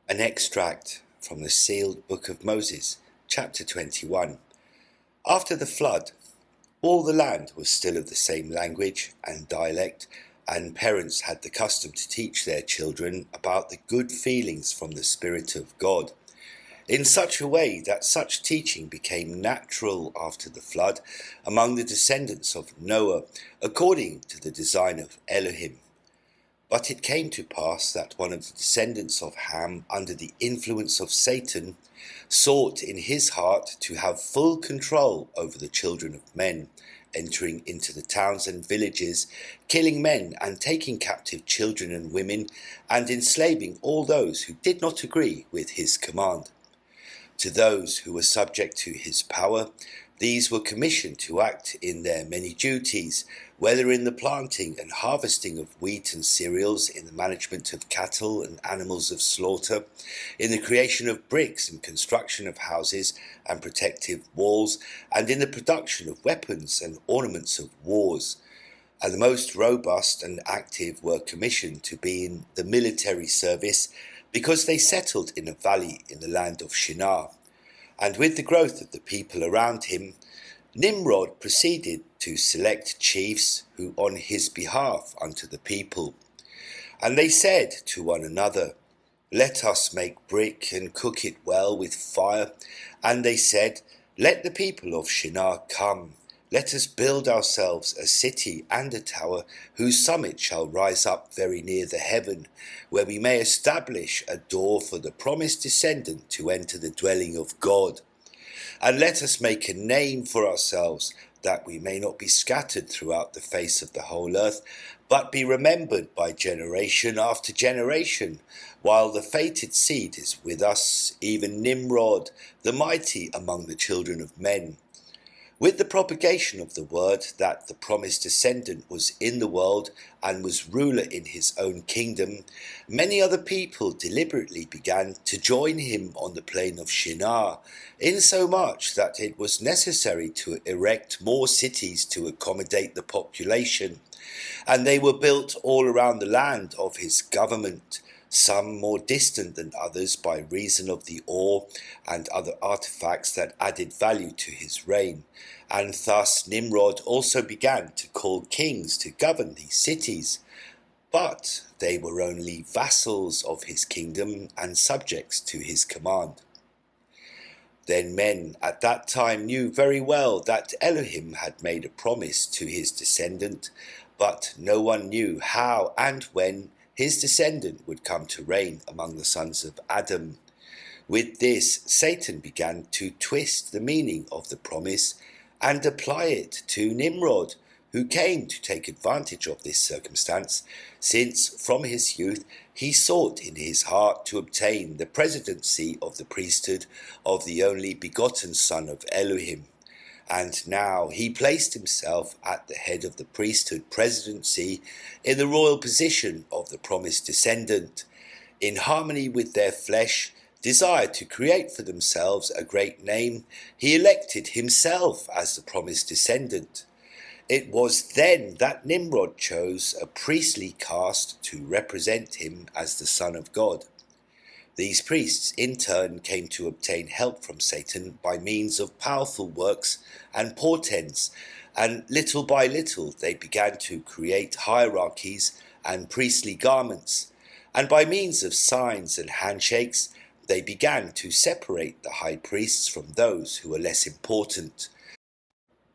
An extract from the sealed book of Moses, chapter 21. After the flood, all the land was still of the same language and dialect, and parents had the custom to teach their children about the good feelings from the Spirit of God, in such a way that such teaching became natural after the flood among the descendants of Noah, according to the design of Elohim. But it came to pass that one of the descendants of Ham, under the influence of Satan, sought in his heart to have full control over the children of men, entering into the towns and villages, killing men and taking captive children and women, and enslaving all those who did not agree with his command. To those who were subject to his power, these were commissioned to act in their many duties, whether in the planting and harvesting of wheat and cereals, in the management of cattle and animals of slaughter, in the creation of bricks and construction of houses and protective walls, and in the production of weapons and ornaments of wars. And the most robust and active were commissioned to be in the military service, because they settled in a valley in the land of Shinar. And with the growth of the people around him, Nimrod proceeded to select chiefs who on his behalf unto the people. And they said to one another, Let us make brick and cook it well with fire. And they said, Let the people of Shinar come. Let us build ourselves a city and a tower, whose summit shall rise up very near the heaven, where we may establish a door for the promised descendant to enter the dwelling of God. And let us make a name for ourselves, that we may not be scattered throughout the face of the whole earth, but be remembered by generation after generation, while the fated seed is with us, even Nimrod, the mighty among the children of men. With the propagation of the word that the promised descendant was in the world and was ruler in his own kingdom, many other people deliberately began to join him on the plain of Shinar, insomuch that it was necessary to erect more cities to accommodate the population, and they were built all around the land of his government, some more distant than others by reason of the ore and other artifacts that added value to his reign. And thus Nimrod also began to call kings to govern these cities, but they were only vassals of his kingdom and subjects to his command. Then men at that time knew very well that Elohim had made a promise to his descendant, but no one knew how and when his descendant would come to reign among the sons of Adam. With this, Satan began to twist the meaning of the promise and apply it to Nimrod, who came to take advantage of this circumstance, since from his youth he sought in his heart to obtain the presidency of the priesthood of the only begotten Son of Elohim. And now he placed himself at the head of the priesthood presidency in the royal position of the promised descendant. In harmony with their flesh, desired to create for themselves a great name, he elected himself as the promised descendant. It was then that Nimrod chose a priestly caste to represent him as the Son of God. These priests in turn came to obtain help from Satan by means of powerful works and portents, and little by little they began to create hierarchies and priestly garments, and by means of signs and handshakes they began to separate the high priests from those who were less important.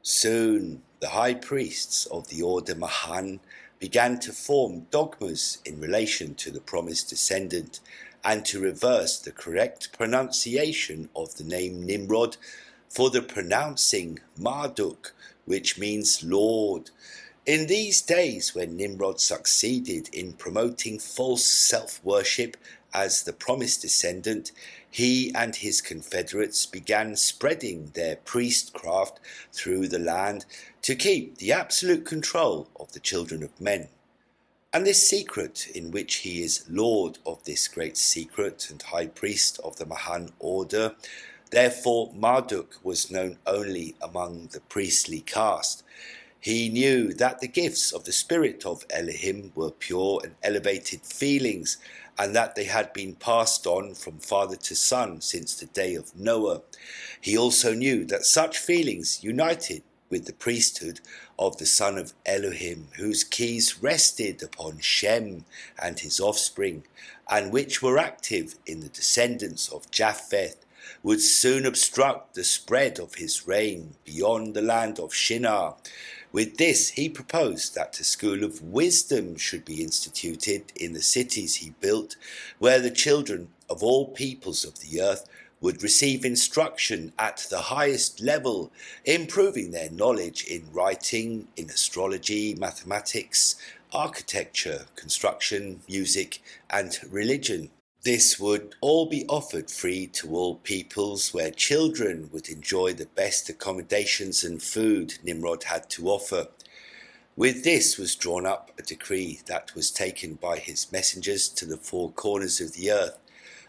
Soon the high priests of the order Mahan began to form dogmas in relation to the promised descendant, and to reverse the correct pronunciation of the name Nimrod for the pronouncing Marduk, which means Lord. In these days, when Nimrod succeeded in promoting false self-worship as the promised descendant, he and his confederates began spreading their priestcraft through the land to keep the absolute control of the children of men. And this secret, in which he is Lord of this great secret and high priest of the Mahan order, therefore Marduk was known only among the priestly caste. He knew that the gifts of the spirit of Elohim were pure and elevated feelings, and that they had been passed on from father to son since the day of Noah. He also knew that such feelings united with the priesthood of the son of Elohim, whose keys rested upon Shem and his offspring, and which were active in the descendants of Japheth, would soon obstruct the spread of his reign beyond the land of Shinar. With this, he proposed that a school of wisdom should be instituted in the cities he built, where the children of all peoples of the earth would receive instruction at the highest level, improving their knowledge in writing, in astrology, mathematics, architecture, construction, music, and religion. This would all be offered free to all peoples, where children would enjoy the best accommodations and food Nimrod had to offer. With this was drawn up a decree that was taken by his messengers to the four corners of the earth,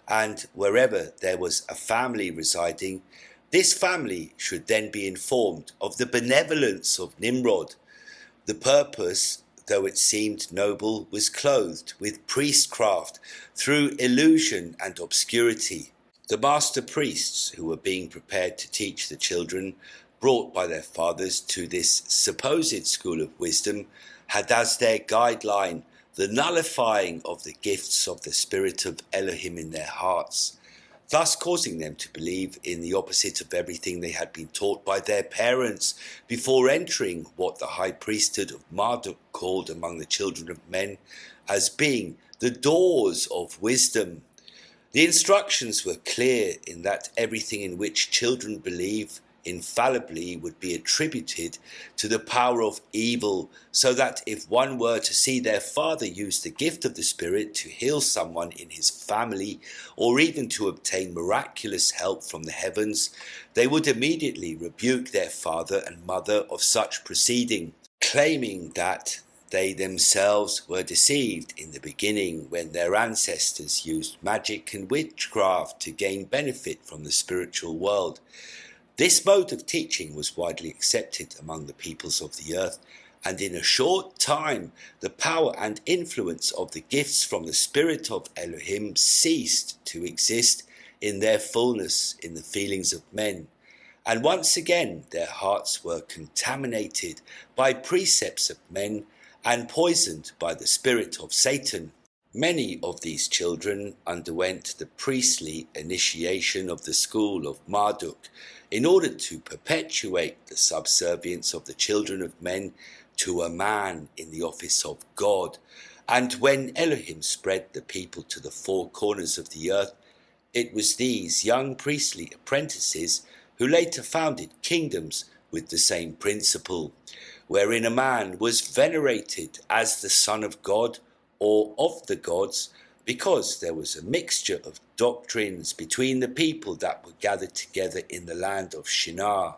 and wherever there was a family residing, this family should then be informed of the benevolence of Nimrod. The purpose, though it seemed noble, was clothed with priestcraft through illusion and obscurity. The master priests, who were being prepared to teach the children brought by their fathers to this supposed school of wisdom, had as their guideline the nullifying of the gifts of the spirit of Elohim in their hearts, thus causing them to believe in the opposite of everything they had been taught by their parents before entering what the high priesthood of Marduk called among the children of men as being the doors of wisdom. The instructions were clear in that everything in which children believe infallibly would be attributed to the power of evil, so that if one were to see their father use the gift of the Spirit to heal someone in his family, or even to obtain miraculous help from the heavens, they would immediately rebuke their father and mother of such proceeding, claiming that they themselves were deceived in the beginning when their ancestors used magic and witchcraft to gain benefit from the spiritual world. This mode of teaching was widely accepted among the peoples of the earth, and in a short time the power and influence of the gifts from the spirit of Elohim ceased to exist in their fullness in the feelings of men, and once again their hearts were contaminated by precepts of men and poisoned by the spirit of Satan. Many of these children underwent the priestly initiation of the school of Marduk in order to perpetuate the subservience of the children of men to a man in the office of God. And when Elohim spread the people to the four corners of the earth, it was these young priestly apprentices who later founded kingdoms with the same principle, wherein a man was venerated as the son of God or of the gods, because there was a mixture of doctrines between the people that were gathered together in the land of Shinar.